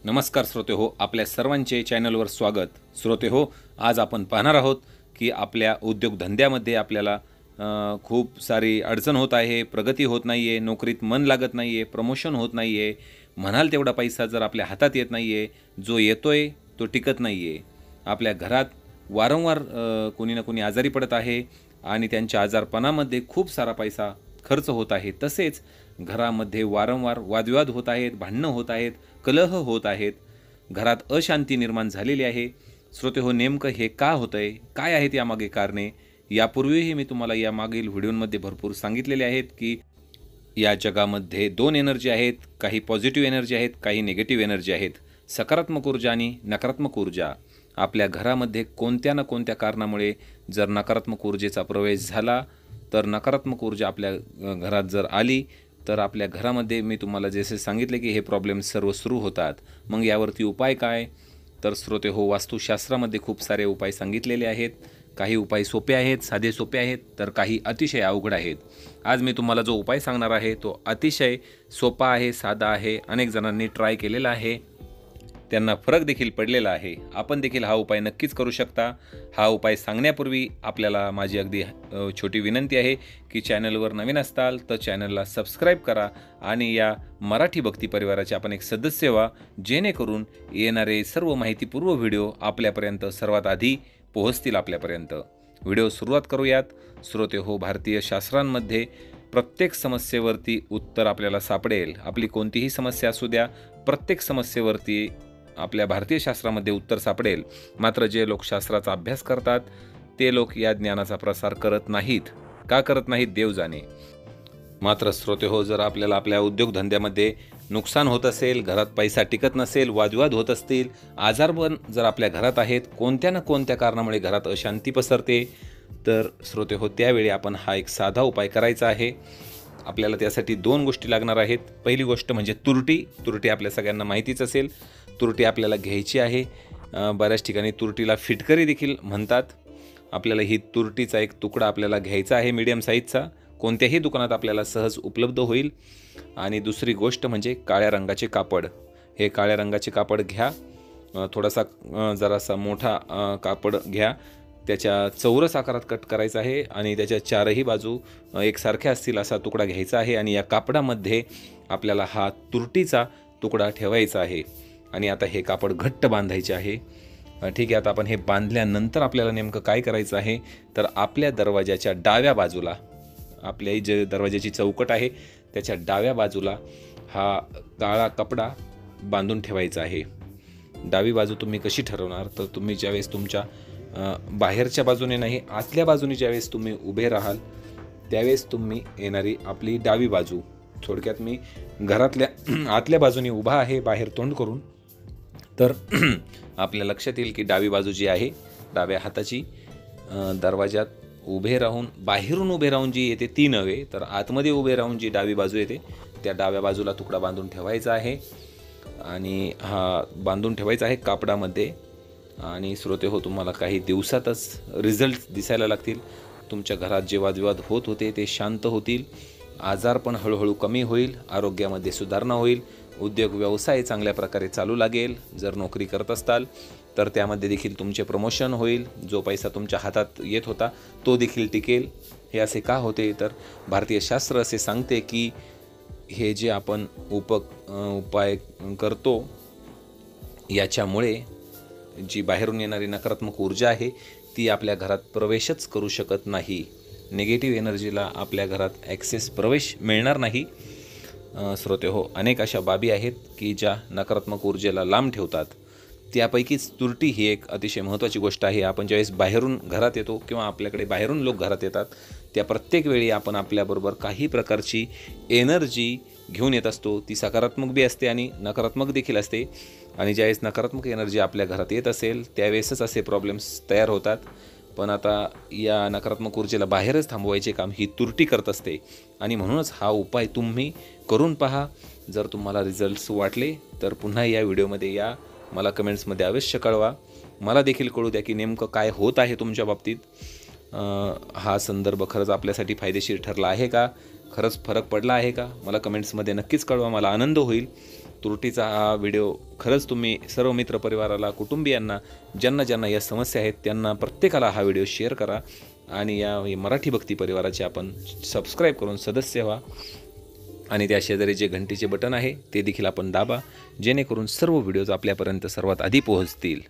नमस्कार श्रोते हो, आपल्या सर्वांचे चॅनलवर स्वागत. श्रोते हो, आज आपण पाहणार आहोत की आपल्या उद्योगधंद्यामध्ये आपल्याला खूप सारी अडचण होत आहे, प्रगती होत नाही आहे, नोकरीत मन लागत नाही आहे, प्रमोशन होत नाही आहे, म्हणाल तेवढा पैसा जर आपल्या हातात येत नाही आहे, जो येतोय तो टिकत नाही आहे. आपल्या घरात वारंवार कोणी ना कोणी आजारी पडत आहे आणि त्यांच्या आजारपणामध्ये खूप सारा पैसा खर्च होत आहे. तसेच घरामध्ये वारंवार वादविवाद होत आहेत, भांडणं होत आहेत, कलह होत आहेत, घरात अशांती निर्माण झालेली आहे. श्रोते हो, नेमकं हे का होतं आहे, काय आहेत यामागे कारणे? यापूर्वीही मी तुम्हाला या मागील व्हिडिओमध्ये भरपूर सांगितलेले आहेत की या जगामध्ये दोन एनर्जी आहेत, काही पॉझिटिव्ह एनर्जी आहेत, काही निगेटिव्ह एनर्जी आहेत. सकारात्मक ऊर्जा आणि नकारात्मक ऊर्जा. आपल्या घरामध्ये कोणत्या ना कोणत्या कारणामुळे जर नकारात्मक ऊर्जेचा प्रवेश झाला, तर नकारात्मक ऊर्जा आपल्या घरात जर आली, तर आपल्या घरामध्ये मी तुम्हाला जसे सांगितले की हे प्रॉब्लेम सर्व सुरू होतात. मग यावरती उपाय काय? तर श्रोते हो, वास्तुशास्त्रामध्ये खूप सारे उपाय सांगितलेले आहेत. काही उपाय सोपे आहेत, साधे सोपे आहेत, तर काही अतिशय अवघड आहेत. आज मी तुम्हाला जो उपाय सांगणार आहे तो अतिशय सोपा आहे, साधा आहे. अनेक जणांनी ट्राय केलेला आहे, त्यांना फरक देखील पडलेला आहे. आपण देखील हा उपाय नक्कीच करू शकता. हा उपाय सांगण्यापूर्वी आपल्याला माझी अगदी छोटी विनंती आहे की चॅनलवर नवीन असताल तर चॅनलला सबस्क्राईब करा आणि या मराठी भक्ती परिवाराचे आपण एक सदस्य व्हा, जेणेकरून येणारे सर्व माहितीपूर्व व्हिडिओ आपल्यापर्यंत सर्वात आधी पोहोचतील आपल्यापर्यंत. व्हिडिओ सुरुवात करूयात. श्रोते हो, भारतीय शास्त्रांमध्ये प्रत्येक समस्येवरती उत्तर आपल्याला सापडेल. आपली कोणतीही समस्या असू द्या, प्रत्येक समस्येवरती आपल्या भारतीय शास्त्रामध्ये उत्तर सापडेल. मात्र जे लोक शास्त्राचा अभ्यास करतात ते लोक या ज्ञानाचा प्रसार करत नाहीत. का करत नाहीत देव जाणे. मात्र श्रोते हो, जर आपल्याला आपल्या उद्योगधंद्यामध्ये नुकसान होत असेल, घरात पैसा टिकत नसेल, वादविवाद होत असतील, आजारपण जर आपल्या घरात आहेत, कोणत्या ना कोणत्या कारणामुळे घरात अशांती पसरते, तर श्रोते हो, त्यावेळी आपण हा एक साधा उपाय करायचा आहे. आपल्याला त्यासाठी दोन गोष्टी लागणार आहेत. पहिली गोष्ट म्हणजे तुरटी आपल्या सगळ्यांना माहितीच असेल. तुरटी आपल्याला घ्यायची आहे. बऱ्याच ठिकाणी तुरटीला फिटकरी देखील म्हणतात. आपल्याला ही तुरटीचा एक तुकडा आपल्याला घ्यायचा आहे, मीडियम साईजचा. कोणत्याही दुकानात आपल्याला सहज उपलब्ध होईल. आणि दुसरी गोष्ट म्हणजे काळ्या रंगाचे कापड. हे काळ्या रंगाचे कापड घ्या. थोडासा जरासा मोठा कापड घ्या. त्याच्या चौरस आकारात कट करायचा आहे आणि त्याच्या चारही बाजू एकसारख्या असतील असा तुकडा घ्यायचा आहे. आणि या कापडामध्ये आपल्याला हा तुरटीचा तुकडा ठेवायचा आहे. आणि आता हे कापड घट्ट बांधायचे आहे. ठीक आहे. आता आपण हे बांधल्यानंतर आपल्याला नेमकं काय करायचं आहे, तर आपल्या दरवाजाच्या डाव्या बाजूला, आपल्या जे दरवाजाची चौकट आहे त्याच्या डाव्या बाजूला हा काळा कपडा बांधून ठेवायचा आहे. डावी बाजू तुम्ही कशी ठरवणार, तर तुम्ही ज्यावेळेस तुमच्या बाहेरच्या बाजूने नाही, आतल्या बाजूने ज्यावेळेस तुम्ही उभे राहाल त्यावेळेस तुम्ही येणारी आपली डावी बाजू, थोडक्यात मी घरातल्या आतल्या बाजूने उभा आहे बाहेर तोंड करून, तर आपल्या लक्षात येईल की डावी बाजू जी आहे, डाव्या हाताची, दरवाजात उभे राहून, बाहेरून उभे राहून जी येते ती नव्हे, तर आतमध्ये उभे राहून जी डावी बाजू येते त्या डाव्या बाजूला तुकडा बांधून ठेवायचा आहे. आणि हा बांधून ठेवायचा आहे कापडामध्ये. आणि श्रोते हो, तुम्हाला काही दिवसातच रिझल्ट दिसायला लागतील. तुमच्या घरात जे वादविवाद होत होते ते शांत होतील. आजार पण हळूहळू कमी होईल. आरोग्यामध्ये सुधारणा होईल. उद्योग व्यवसाय चांगल्या प्रकारे चालू लागेल. जर नोकरी करत असताल तर त्यामध्ये देखील तुमचे प्रमोशन होईल. जो पैसा तुमच्या हातात येत होता तो देखील टिकेल. हे असे का होते, तर भारतीय शास्त्र असे सांगते की हे जे आपण उपाय करतो याच्यामुळे जी बाहेरून येणारी नकारात्मक ऊर्जा आहे ती आपल्या घरात प्रवेशच करू शकत नाही. निगेटिव्ह एनर्जीला आपल्या घरात ॲक्सेस, प्रवेश मिळणार नाही. श्रोते हो, अनेक अशा बाबी आहेत की ज्या नकारात्मक ऊर्जेला लांब ठेवतात. त्यापैकीच तुरटी ही एक अतिशय महत्त्वाची गोष्ट आहे. आपण ज्यावेळेस बाहेरून घरात येतो किंवा आपल्याकडे बाहेरून लोक घरात येतात त्या प्रत्येक वेळी आपण आपल्याबरोबर काही प्रकारची एनर्जी घेऊन येत असतो. ती सकारात्मक बी असते आणि नकारात्मक देखील असते. आणि ज्यावेळेस नकारात्मक एनर्जी आपल्या घरात येत असेल त्यावेळेसच असे प्रॉब्लेम्स तयार होतात. पण आता या नकारात्मक ऊर्जेला बाहेरच थांबवायचे काम ही तुरटी करत असते. आणि म्हणूनच हा उपाय तुम्ही करून पहा. जर तुम्हाला रिझल्ट्स वाटले तर पुन्हा या व्हिडिओमध्ये या, मला कमेंट्समध्ये अवश्य कळवा. मला देखील कळू द्या की नेमकं काय होत आहे तुमच्या बाबतीत. हा संदर्भ खरंच आपल्यासाठी फायदेशीर ठरला आहे का, खरंच फरक पडला आहे का, मला कमेंट्समध्ये नक्कीच कळवा. मला आनंद होईल. त्रुटीचा हा व्हिडिओ खरंच तुम्ही सर्व मित्रपरिवाराला, कुटुंबियांना, ज्यांना या समस्या आहेत त्यांना प्रत्येकाला हा व्हिडिओ शेअर करा आणि या मराठी भक्ती परिवाराचे आपण सबस्क्राईब करून सदस्य व्हा आणि त्या शेजारी जे घंटीचे बटन आहे ते देखील आपण दाबा, जेणेकरून सर्व व्हिडिओज आपल्यापर्यंत सर्वात आधी पोहोचतील.